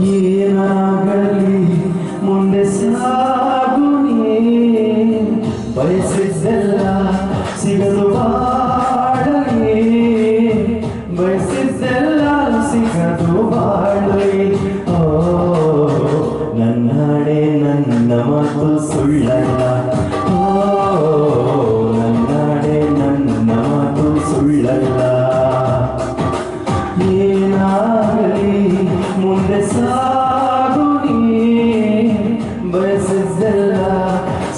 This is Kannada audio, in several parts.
ಏನಾಗಲಿ ಮುಂದೆ ಸಾಗುನೇ ಬಯಸಿದ್ದೆಲ್ಲ ಸಿಗದು ಬಾಳಲಿ ಬಯಸಿದ್ದೆಲ್ಲ ಸಿಗದು ಬಾಳಲಿ ಓ ನನ್ನಾಡೆ ನನ್ನ ಮಾತು ಸುಳ್ಳಲ್ಲ ಓ ನನ್ನಾಡೆ ನನ್ನ ಮಾತು ಸುಳ್ಳಲ್ಲ ಏನಾಗಲಿ ಮುಂದೆ ಸಾಗುನಿ ಬಯಸಿದ್ದೆಲ್ಲ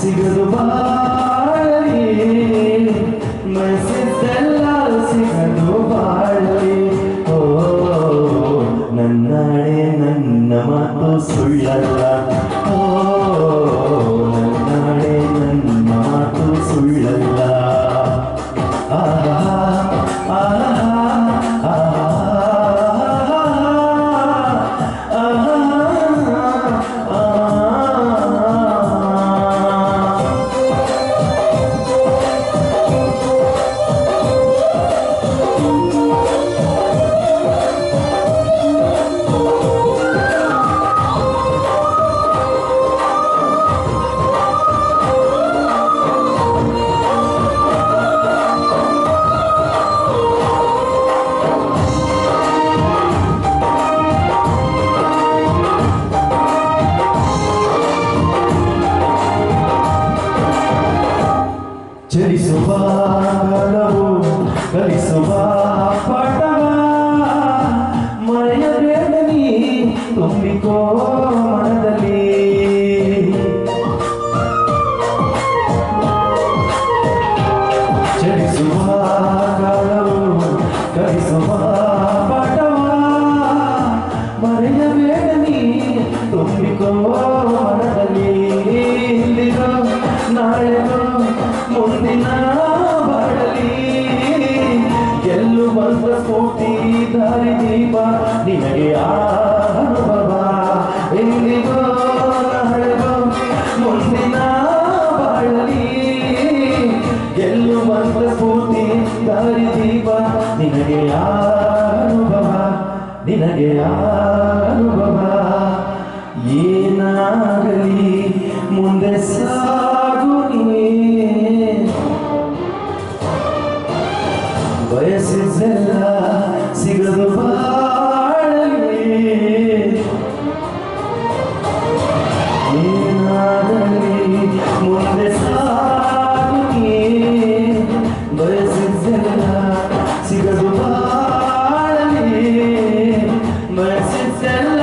ಸಿಗದು ಬಾಳಲಿ ಬಯಸಿದ್ದೆಲ್ಲ ಸಿಗದು ಬಾಳಲಿ ಓ ನನ್ನಾಡೆ ನನ್ನ ಮಾತು ಸುಳ್ಳಲ್ಲ ಓ ನನ್ನಾಡೆ ನನ್ನ ಮಾತು ಸುಳ್ಳಲ್ಲ ಆಹಾ ಆಹಾ ಚಲಿಸುವ ಕಾಲವು ಕಲಿಸುವ ಪಾಠವ ಮರೆಯಬೇಡ ನೀ ತುಂಬಿಕೋ ಮನದಲ್ಲಿ ಚಲಿಸುವ ಕಾಲವು ಕಲಿಸುವ ಪಾಠವ ಮರೆಯಬೇಡ ನೀ ತುಂಬಿಕೋ ಮನದಲ್ಲಿ ಇಂದಿಗೂ ನಾಳೆಗೂ ಮುಂದಿನ ಬಾಳಲಿ ಗೆಲ್ಲುವಂತ ಸ್ಫೂರ್ತಿ ದಾರಿ ದೀಪ ನಿನಗೆ ಅನುಭವ ಎಂದಿಗೂ ನಾಳೆಗೂ ಮುಂದಿನ ಬಾಳಲಿ ಗೆಲ್ಲುವಂತ ಸ್ಫೂರ್ತಿ ದಾರಿ ದೀಪ ನಿನಗೆ ಅನುಭವ ನಿನಗೆ ಅನುಭವ ಏನಾಗಲಿ ಮುಂದೆ ಸಾಗುನಿ ಬಯಸಿದ್ದೆಲ್ಲ ಸಿಗದು ಬಾಳಲಿ ಏನಾಗಲಿ ಮುಂದೆ ಸಾಗುನಿ ಬಯಸಿದ್ದೆಲ್ಲ ಸಿಗದು ಬಾಳಲಿ ಬಯಸಿದ್ದೆಲ್ಲ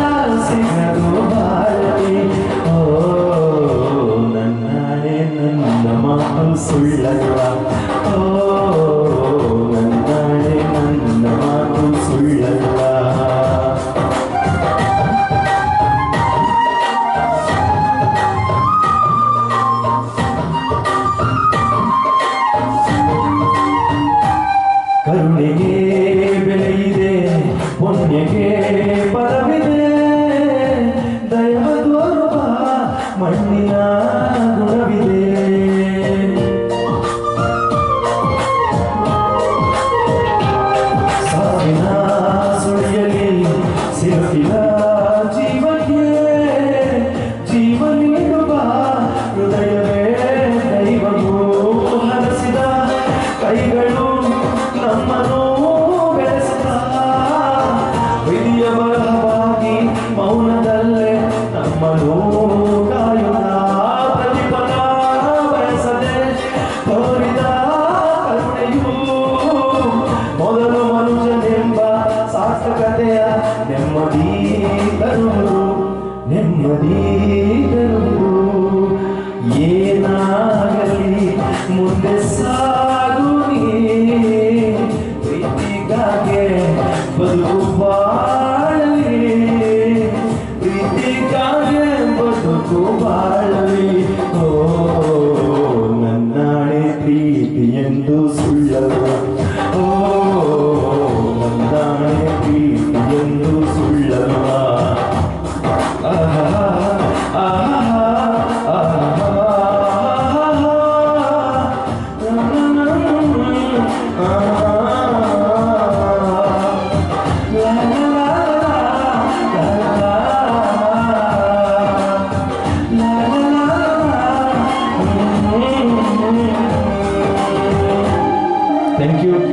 ಸಿಗದು ಬಾಳಲಿ ಓ ನನ್ನಾಡೆ ನನ್ನ ಮಾತು ಸುಳ್ಳಲ್ಲ ಓ ನನ್ನಾಡೆ ನನ್ನ ಮಾತು ಸುಳ್ಳಲ್ಲ ಕರುಣೆಗೆ ಬೆಲೆಯಿದೆ ಪುಣ್ಯಗೆ ಪರವಿದೆ ದೈವ ತೋರುವ ಮಣ್ಣಿನ ಗುಣವಿದೆ ಸಾವಿನ ಸುಳಿಯಲಿ ಸಿಲುಕಿದ ಜೀವಕ್ಕೆ ಜೀವ ನೀಡುವ ಹೃದಯವೇ ದೈವವು ಹರಸಿದ ಕೈಗಳು ನಮ್ಮನ್ನು ಬೆಳೆಸಿದ ವಿಧಿಯ ಬಲವಾಗಿ ಮೌನದಲ್ಲೇ ನಮ್ಮನ್ನು ಕಾಯುವ ಪ್ರತಿಫಲ ಬಯಸದೆ ತೋರಿದ ಕರುಣೆಯು ಮೊದಲು ಮನುಷ್ಯನೆಂಬ ಸಾರ್ಥಕತೆಯ ನೆಮ್ಮದಿ ತರುವುದು ನೆಮ್ಮದಿ ತರುವುದು